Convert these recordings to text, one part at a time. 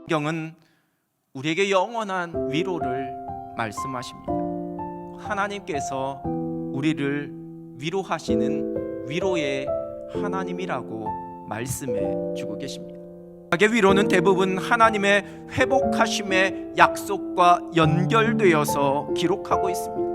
성경은 우리에게 영원한 위로를 말씀하십니다. 하나님께서 우리를 위로하시는 위로의 하나님이라고 말씀해 주고 계십니다. 위로는 대부분 하나님의 회복하심의 약속과 연결되어서 기록하고 있습니다.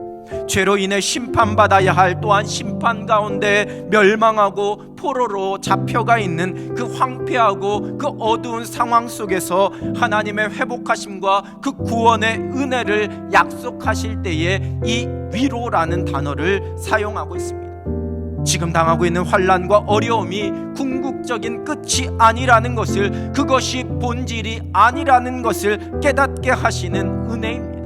죄로 인해 심판받아야 할, 또한 심판 가운데 멸망하고 포로로 잡혀가 있는 그 황폐하고 그 어두운 상황 속에서 하나님의 회복하심과 그 구원의 은혜를 약속하실 때에 이 위로라는 단어를 사용하고 있습니다. 지금 당하고 있는 환난과 어려움이 궁극적인 끝이 아니라는 것을, 그것이 본질이 아니라는 것을 깨닫게 하시는 은혜입니다.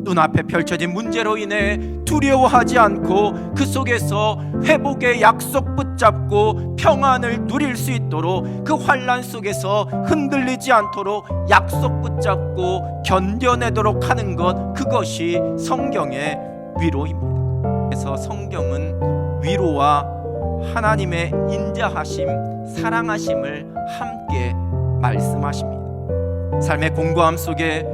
눈앞에 펼쳐진 문제로 인해 두려워하지 않고 그 속에서 회복의 약속 붙잡고 평안을 누릴 수 있도록, 그 환난 속에서 흔들리지 않도록 약속 붙잡고 견뎌내도록 하는 것, 그것이 성경의 위로입니다. 그래서 성경은 위로와 하나님의 인자하심, 사랑하심을 함께 말씀하십니다. 삶의 공고함 속에,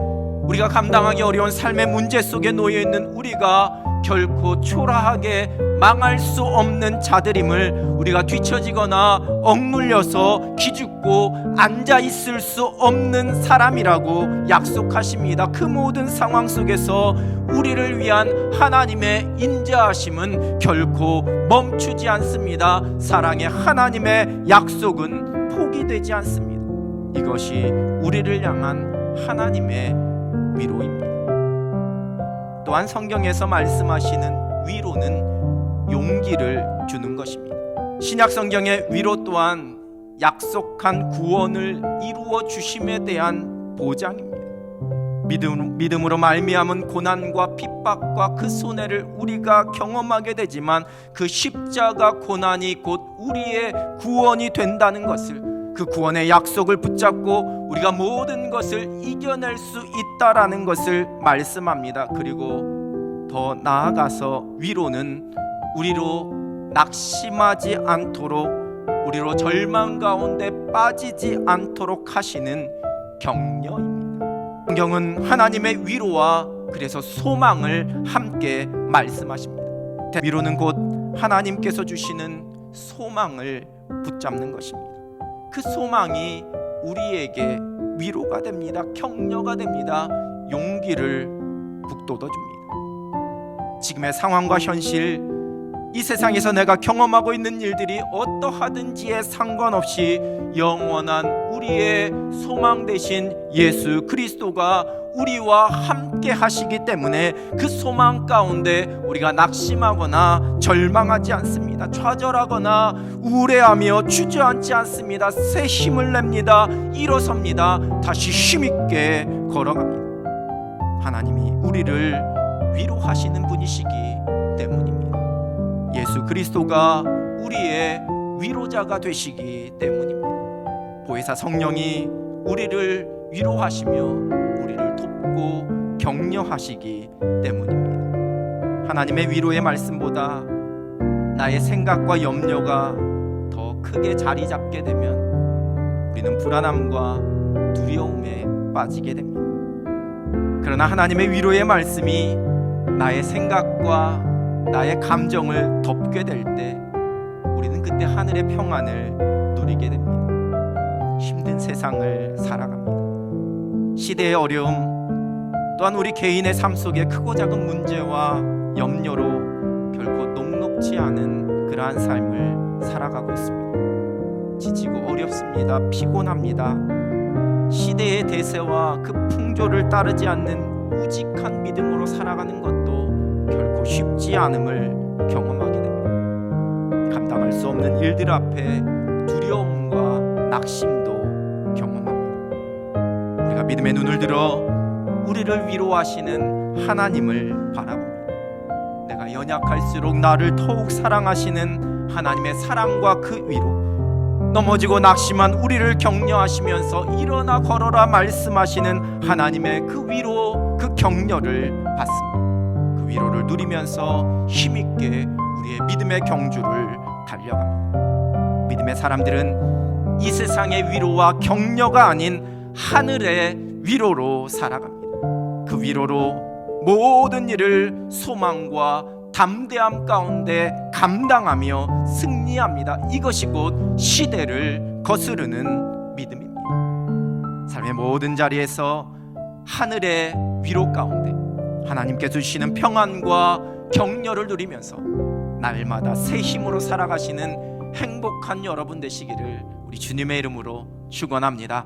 우리가 감당하기 어려운 삶의 문제 속에 놓여있는 우리가 결코 초라하게 망할 수 없는 자들임을, 우리가 뒤처지거나 억눌려서 기죽고 앉아있을 수 없는 사람이라고 약속하십니다. 그 모든 상황 속에서 우리를 위한 하나님의 인자하심은 결코 멈추지 않습니다. 사랑의 하나님의 약속은 포기되지 않습니다. 이것이 우리를 향한 하나님의 위로입니다. 또한 성경에서 말씀하시는 위로는 용기를 주는 것입니다. 신약 성경의 위로 또한 약속한 구원을 이루어 주심에 대한 보장입니다. 믿음으로 말미암은 고난과 핍박과 그 손해를 우리가 경험하게 되지만, 그 십자가 고난이 곧 우리의 구원이 된다는 것을, 그 구원의 약속을 붙잡고 우리가 모든 것을 이겨낼 수 있다라는 것을 말씀합니다. 그리고 더 나아가서 위로는 우리로 낙심하지 않도록, 우리로 절망 가운데 빠지지 않도록 하시는 격려입니다. 성경은 하나님의 위로와 그래서 소망을 함께 말씀하십니다. 위로는 곧 하나님께서 주시는 소망을 붙잡는 것입니다. 그 소망이 우리에게 위로가 됩니다. 격려가 됩니다. 용기를 북돋워 줍니다. 지금의 상황과 현실, 이 세상에서 내가 경험하고 있는 일들이 어떠하든지에 상관없이 영원한 우리의 소망 되신 예수 그리스도가 우리와 함께 하시기 때문에 그 소망 가운데 우리가 낙심하거나 절망하지 않습니다. 좌절하거나 우울해하며 주저앉지 않습니다. 새 힘을 냅니다. 일어섭니다. 다시 힘있게 걸어갑니다. 하나님이 우리를 위로하시는 분이시기 때문입니다. 예수 그리스도가 우리의 위로자가 되시기 때문입니다. 보혜사 성령이 우리를 위로하시며 우리를 돕고 격려하시기 때문입니다. 하나님의 위로의 말씀보다 나의 생각과 염려가 더 크게 자리 잡게 되면 우리는 불안함과 두려움에 빠지게 됩니다. 그러나 하나님의 위로의 말씀이 나의 생각과 나의 감정을 덮게 될 때 우리는 그때 하늘의 평안을 누리게 됩니다. 힘든 세상을 살아갑니다. 시대의 어려움, 또한 우리 개인의 삶 속에 크고 작은 문제와 염려로 결코 녹록지 않은 그러한 삶을 살아가고 있습니다. 지치고 어렵습니다. 피곤합니다. 시대의 대세와 그 풍조를 따르지 않는 우직한 믿음으로 살아가는 것도 결코 쉽지 않음을 경험하게 됩니다. 감당할 수 없는 일들 앞에 두려움과 낙심도 경험합니다. 우리가 믿음의 눈을 들어 우리를 위로하시는 하나님을 바라봅니다. 내가 연약할수록 나를 더욱 사랑하시는 하나님의 사랑과 그 위로, 넘어지고 낙심한 우리를 격려하시면서 일어나 걸어라 말씀하시는 하나님의 그 위로, 그 격려를 받습니다. 그 위로를 누리면서 힘있게 우리의 믿음의 경주를 달려갑니다. 믿음의 사람들은 이 세상의 위로와 격려가 아닌 하늘의 위로로 살아갑니다. 그 위로로 모든 일을 소망과 담대함 가운데 감당하며 승리합니다. 이것이 곧 시대를 거스르는 믿음입니다. 삶의 모든 자리에서 하늘의 위로 가운데 하나님께서 주시는 평안과 격려를 누리면서 날마다 새 힘으로 살아가시는 행복한 여러분 되시기를 우리 주님의 이름으로 축원합니다.